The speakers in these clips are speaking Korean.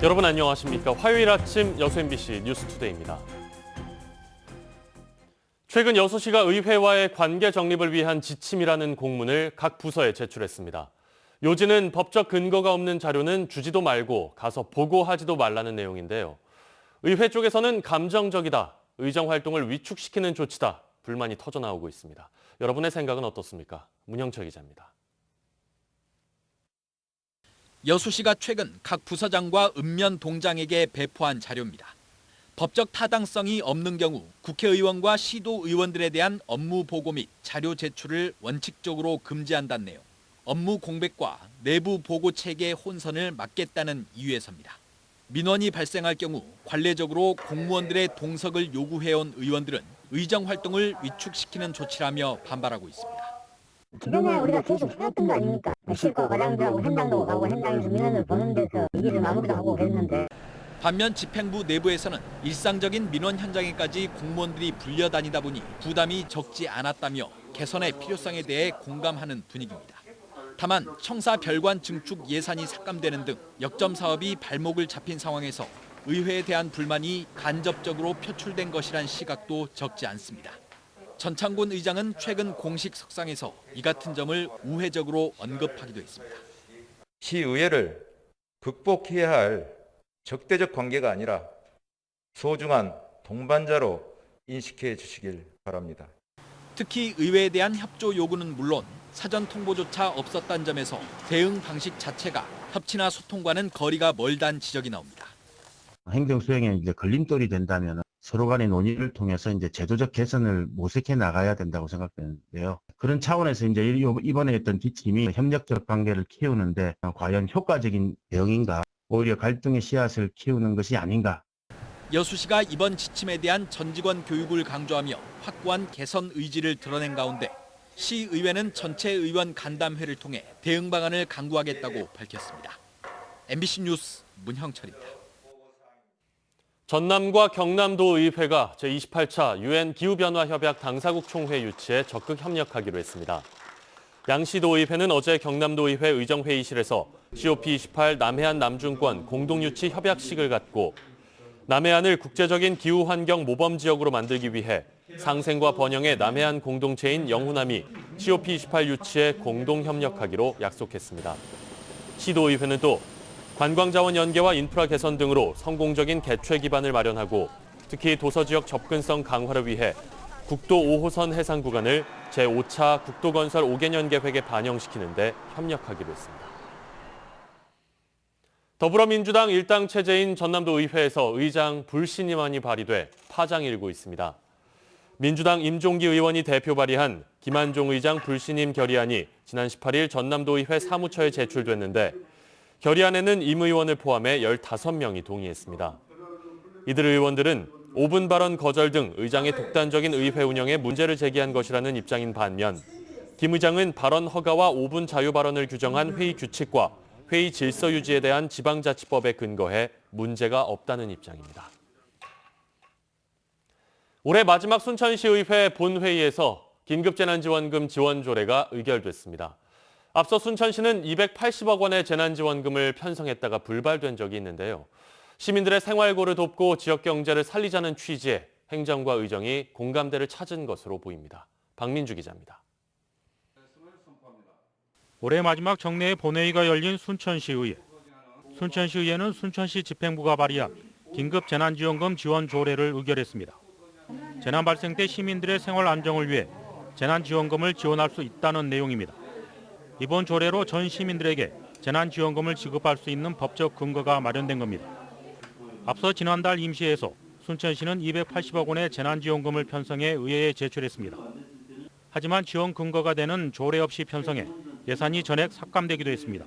여러분 안녕하십니까? 화요일 아침 여수 MBC 뉴스투데이입니다. 최근 여수시가 의회와의 관계 정립을 위한 지침이라는 공문을 각 부서에 제출했습니다. 요지는 법적 근거가 없는 자료는 주지도 말고 가서 보고하지도 말라는 내용인데요. 의회 쪽에서는 감정적이다, 의정 활동을 위축시키는 조치다, 불만이 터져나오고 있습니다. 여러분의 생각은 어떻습니까? 문형철 기자입니다. 여수시가 최근 각 부서장과 읍면 동장에게 배포한 자료입니다. 법적 타당성이 없는 경우 국회의원과 시도의원들에 대한 업무 보고 및 자료 제출을 원칙적으로 금지한다는 내용. 업무 공백과 내부 보고 체계 혼선을 막겠다는 이유에서입니다. 민원이 발생할 경우 관례적으로 공무원들의 동석을 요구해온 의원들은 의정 활동을 위축시키는 조치라며 반발하고 있습니다. 기존에 우리가 계속 해왔던 거 아닙니까? 실과 과장들하고 현장도 가고 현장에서 민원을 보는 데서 일을 마무리도 하고 그랬는데. 반면 집행부 내부에서는 일상적인 민원 현장에까지 공무원들이 불려다니다 보니 부담이 적지 않았다며 개선의 필요성에 대해 공감하는 분위기입니다. 다만 청사 별관 증축 예산이 삭감되는 등 역점 사업이 발목을 잡힌 상황에서 의회에 대한 불만이 간접적으로 표출된 것이란 시각도 적지 않습니다. 전창곤 의장은 최근 공식 석상에서 이 같은 점을 우회적으로 언급하기도 했습니다. 시의회를 극복해야 할 적대적 관계가 아니라 소중한 동반자로 인식해 주시길 바랍니다. 특히 의회에 대한 협조 요구는 물론 사전 통보조차 없었다는 점에서 대응 방식 자체가 협치나 소통과는 거리가 멀다는 지적이 나옵니다. 행정 수행에 이제 걸림돌이 된다면 서로 간의 논의를 통해서 이제 제도적 개선을 모색해 나가야 된다고 생각되는데요. 그런 차원에서 이제 이번에 했던 지침이 협력적 관계를 키우는데 과연 효과적인 대응인가, 오히려 갈등의 씨앗을 키우는 것이 아닌가. 여수시가 이번 지침에 대한 전 직원 교육을 강조하며 확고한 개선 의지를 드러낸 가운데 시의회는 전체 의원 간담회를 통해 대응 방안을 강구하겠다고 밝혔습니다. MBC 뉴스 문형철입니다. 전남과 경남도 의회가 제28차 UN 기후변화협약 당사국 총회 유치에 적극 협력하기로 했습니다. 양시도 의회는 어제 경남도 의회 의정회의실에서 COP28 남해안 남중권 공동유치 협약식을 갖고 남해안을 국제적인 기후환경 모범지역으로 만들기 위해 상생과 번영의 남해안 공동체인 영후남이 COP28 유치에 공동 협력하기로 약속했습니다. 시도의회는 또 관광자원 연계와 인프라 개선 등으로 성공적인 개최 기반을 마련하고 특히 도서지역 접근성 강화를 위해 국도 5호선 해상 구간을 제5차 국도건설 5개년 계획에 반영시키는 데 협력하기로 했습니다. 더불어민주당 일당 체제인 전남도 의회에서 의장 불신임안이 발의돼 파장이 일고 있습니다. 민주당 임종기 의원이 대표 발의한 김한종 의장 불신임 결의안이 지난 18일 전남도 의회 사무처에 제출됐는데 결의안에는 임 의원을 포함해 15명이 동의했습니다. 이들 의원들은 5분 발언 거절 등 의장의 독단적인 의회 운영에 문제를 제기한 것이라는 입장인 반면 김 의장은 발언 허가와 5분 자유 발언을 규정한 회의 규칙과 회의 질서 유지에 대한 지방자치법에 근거해 문제가 없다는 입장입니다. 올해 마지막 순천시의회 본회의에서 긴급재난지원금 지원 조례가 의결됐습니다. 앞서 순천시는 280억 원의 재난지원금을 편성했다가 불발된 적이 있는데요. 시민들의 생활고를 돕고 지역 경제를 살리자는 취지에 행정과 의정이 공감대를 찾은 것으로 보입니다. 박민주 기자입니다. 올해 마지막 정례 본회의가 열린 순천시의회. 순천시의회는 순천시 집행부가 발의한 긴급재난지원금 지원 조례를 의결했습니다. 재난 발생 때 시민들의 생활 안정을 위해 재난지원금을 지원할 수 있다는 내용입니다. 이번 조례로 전 시민들에게 재난지원금을 지급할 수 있는 법적 근거가 마련된 겁니다. 앞서 지난달 임시회에서 순천시는 280억 원의 재난지원금을 편성해 의회에 제출했습니다. 하지만 지원 근거가 되는 조례 없이 편성해 예산이 전액 삭감되기도 했습니다.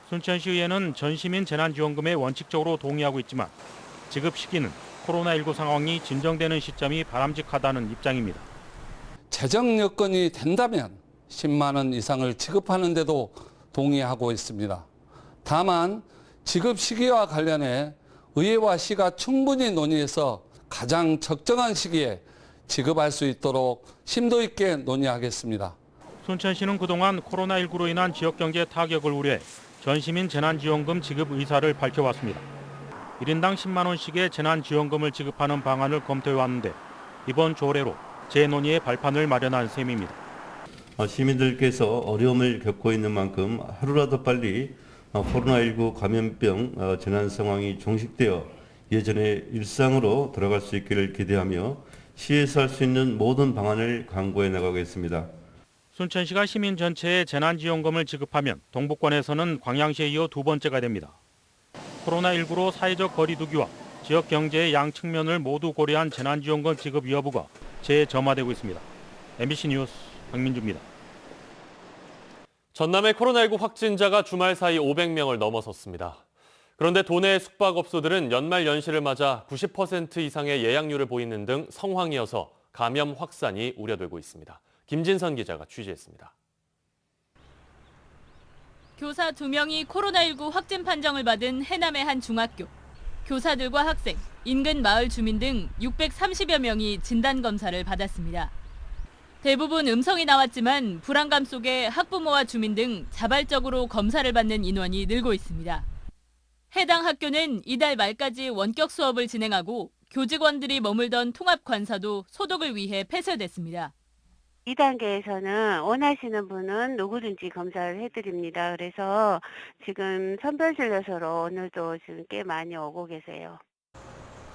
순천시의회는 전시민 재난지원금에 원칙적으로 동의하고 있지만 지급 시기는 코로나19 상황이 진정되는 시점이 바람직하다는 입장입니다. 재정 여건이 된다면 10만 원 이상을 지급하는 데도 동의하고 있습니다. 다만 지급 시기와 관련해 의회와 시가 충분히 논의해서 가장 적정한 시기에 지급할 수 있도록 심도 있게 논의하겠습니다. 순천시는 그동안 코로나19로 인한 지역경제 타격을 우려해 전시민 재난지원금 지급 의사를 밝혀왔습니다. 1인당 10만 원씩의 재난지원금을 지급하는 방안을 검토해왔는데 이번 조례로 재논의의 발판을 마련한 셈입니다. 시민들께서 어려움을 겪고 있는 만큼 하루라도 빨리 코로나19 감염병 재난 상황이 종식되어 예전의 일상으로 돌아갈 수 있기를 기대하며 시에서 할 수 있는 모든 방안을 강구해 나가겠습니다. 순천시가 시민 전체에 재난지원금을 지급하면 동북권에서는 광양시에 이어 두 번째가 됩니다. 코로나19로 사회적 거리 두기와 지역 경제의 양 측면을 모두 고려한 재난지원금 지급 여부가 재점화되고 있습니다. MBC 뉴스 박민주입니다. 전남의 코로나19 확진자가 주말 사이 500명을 넘어섰습니다. 그런데 도내 숙박업소들은 연말 연시를 맞아 90% 이상의 예약률을 보이는 등 성황이어서 감염 확산이 우려되고 있습니다. 김진선 기자가 취재했습니다. 교사 2명이 코로나19 확진 판정을 받은 해남의 한 중학교. 교사들과 학생, 인근 마을 주민 등 630여 명이 진단검사를 받았습니다. 대부분 음성이 나왔지만 불안감 속에 학부모와 주민 등 자발적으로 검사를 받는 인원이 늘고 있습니다. 해당 학교는 이달 말까지 원격 수업을 진행하고 교직원들이 머물던 통합관사도 소독을 위해 폐쇄됐습니다. 2단계에서는 원하시는 분은 누구든지 검사를 해드립니다. 그래서 지금 선별진료소로 오늘도 지금 꽤 많이 오고 계세요.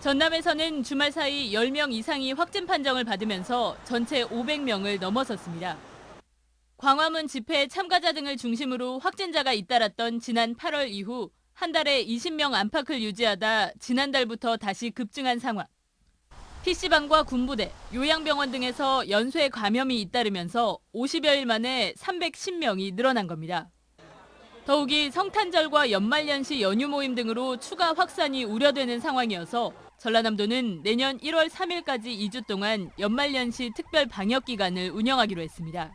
전남에서는 주말 사이 10명 이상이 확진 판정을 받으면서 전체 500명을 넘어섰습니다. 광화문 집회 참가자 등을 중심으로 확진자가 잇따랐던 지난 8월 이후 한 달에 20명 안팎을 유지하다 지난달부터 다시 급증한 상황. PC방과 군부대, 요양병원 등에서 연쇄 감염이 잇따르면서 50여일 만에 310명이 늘어난 겁니다. 더욱이 성탄절과 연말연시 연휴 모임 등으로 추가 확산이 우려되는 상황이어서 전라남도는 내년 1월 3일까지 2주 동안 연말연시 특별 방역기간을 운영하기로 했습니다.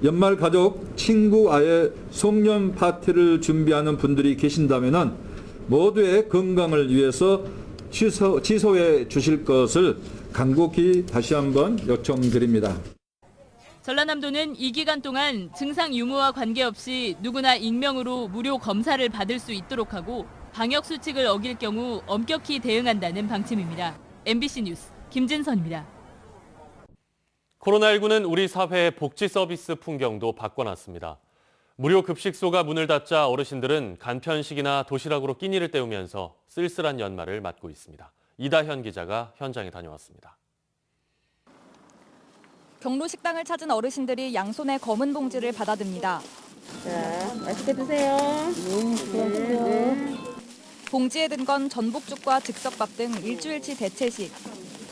연말 가족, 친구와의 송년 파티를 준비하는 분들이 계신다면 모두의 건강을 위해서 취소해 주실 것을 간곡히 다시 한번 요청드립니다. 전라남도는 이 기간 동안 증상 유무와 관계없이 누구나 익명으로 무료 검사를 받을 수 있도록 하고 방역 수칙을 어길 경우 엄격히 대응한다는 방침입니다. MBC 뉴스 김진선입니다. 코로나19는 우리 사회의 복지 서비스 풍경도 바꿔놨습니다. 무료 급식소가 문을 닫자 어르신들은 간편식이나 도시락으로 끼니를 때우면서 쓸쓸한 연말을 맞고 있습니다. 이다현 기자가 현장에 다녀왔습니다. 경로 식당을 찾은 어르신들이 양손에 검은 봉지를 받아듭니다. 자, 맛있게 드세요. 봉지에 든 건 전복죽과 즉석밥 등 일주일치 대체식.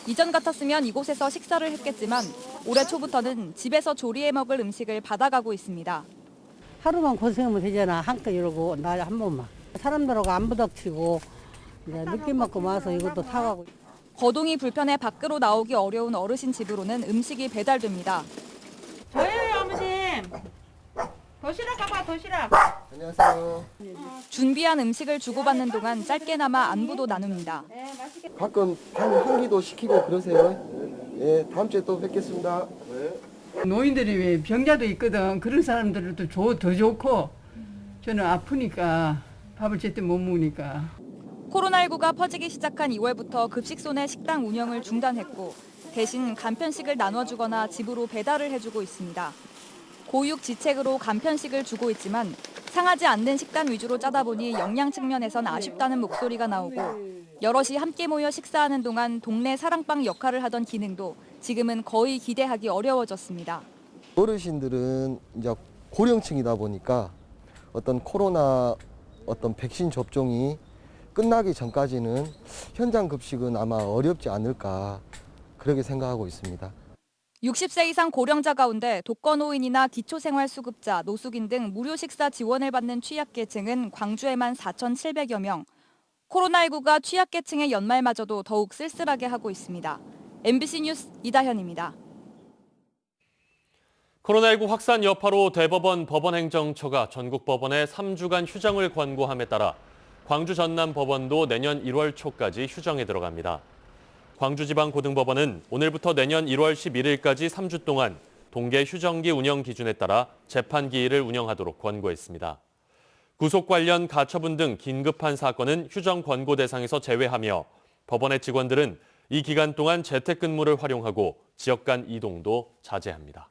이전 같았으면 이곳에서 식사를 했겠지만 올해 초부터는 집에서 조리해 먹을 음식을 받아가고 있습니다. 하루만 고생하면 되잖아. 한껏 이러고 나 한 번만. 사람들하고 안 부닥치고 이제 늦게 먹고 와서 이것도 사가고. 거동이 불편해 밖으로 나오기 어려운 어르신 집으로는 음식이 배달됩니다. 저예요, 아버님. 도시락 가봐, 도시락. 안녕하세요. 준비한 음식을 주고받는 동안 짧게나마 안부도 나눕니다. 가끔 한 끼도 시키고 그러세요. 예, 다음 주에 또 뵙겠습니다. 노인들이 왜 병자도 있거든. 그런 사람들도 더 좋고 저는 아프니까 밥을 제때 못 먹으니까. 코로나19가 퍼지기 시작한 2월부터 급식소 내 식당 운영을 중단했고 대신 간편식을 나눠주거나 집으로 배달을 해주고 있습니다. 고육지책으로 간편식을 주고 있지만 상하지 않는 식단 위주로 짜다 보니 영양 측면에선 아쉽다는 목소리가 나오고 여럿이 함께 모여 식사하는 동안 동네 사랑방 역할을 하던 기능도 지금은 거의 기대하기 어려워졌습니다. 어르신들은 이제 고령층이다 보니까 어떤 코로나 백신 접종이 끝나기 전까지는 현장 급식은 아마 어렵지 않을까 그렇게 생각하고 있습니다. 60세 이상 고령자 가운데 독거노인이나 기초생활수급자, 노숙인 등 무료 식사 지원을 받는 취약계층은 광주에만 4,700여 명. 코로나19가 취약계층의 연말마저도 더욱 쓸쓸하게 하고 있습니다. MBC 뉴스 이다현입니다. 코로나19 확산 여파로 대법원 법원행정처가 전국 법원에 3주간 휴정을 권고함에 따라 광주 전남법원도 내년 1월 초까지 휴정에 들어갑니다. 광주지방고등법원은 오늘부터 내년 1월 11일까지 3주 동안 동계 휴정기 운영 기준에 따라 재판 기일을 운영하도록 권고했습니다. 구속 관련 가처분 등 긴급한 사건은 휴정 권고 대상에서 제외하며 법원의 직원들은 이 기간 동안 재택근무를 활용하고 지역 간 이동도 자제합니다.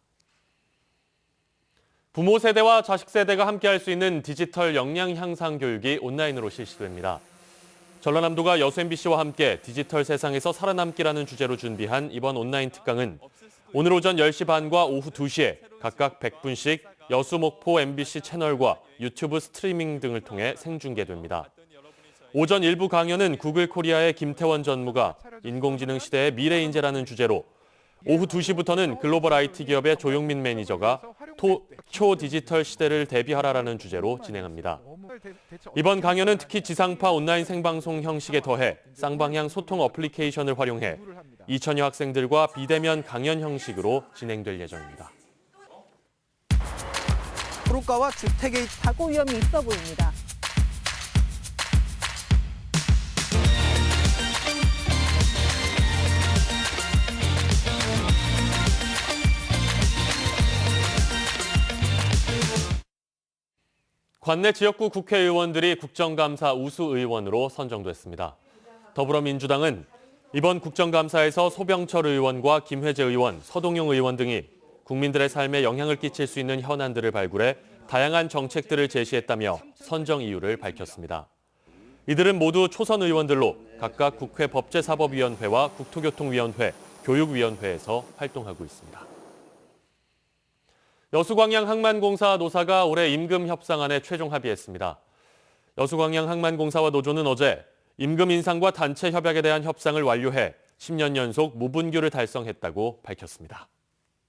부모 세대와 자식 세대가 함께할 수 있는 디지털 역량 향상 교육이 온라인으로 실시됩니다. 전라남도가 여수 MBC와 함께 디지털 세상에서 살아남기라는 주제로 준비한 이번 온라인 특강은 오늘 오전 10시 반과 오후 2시에 각각 100분씩 여수, 목포 MBC 채널과 유튜브 스트리밍 등을 통해 생중계됩니다. 오전 일부 강연은 구글 코리아의 김태원 전무가 인공지능 시대의 미래 인재라는 주제로, 오후 2시부터는 글로벌 IT 기업의 조용민 매니저가 초 디지털 시대를 대비하라라는 주제로 진행합니다. 이번 강연은 특히 지상파 온라인 생방송 형식에 더해 쌍방향 소통 어플리케이션을 활용해 2,000여 학생들과 비대면 강연 형식으로 진행될 예정입니다. 도로가와 주택의 사고 위험이 있어 보입니다. 관내 지역구 국회의원들이 국정감사 우수의원으로 선정됐습니다. 더불어민주당은 이번 국정감사에서 소병철 의원과 김회재 의원, 서동용 의원 등이 국민들의 삶에 영향을 끼칠 수 있는 현안들을 발굴해 다양한 정책들을 제시했다며 선정 이유를 밝혔습니다. 이들은 모두 초선 의원들로 각각 국회 법제사법위원회와 국토교통위원회, 교육위원회에서 활동하고 있습니다. 여수광양 항만공사 노사가 올해 임금 협상안에 최종 합의했습니다. 여수광양 항만공사와 노조는 어제 임금 인상과 단체 협약에 대한 협상을 완료해 10년 연속 무분규를 달성했다고 밝혔습니다.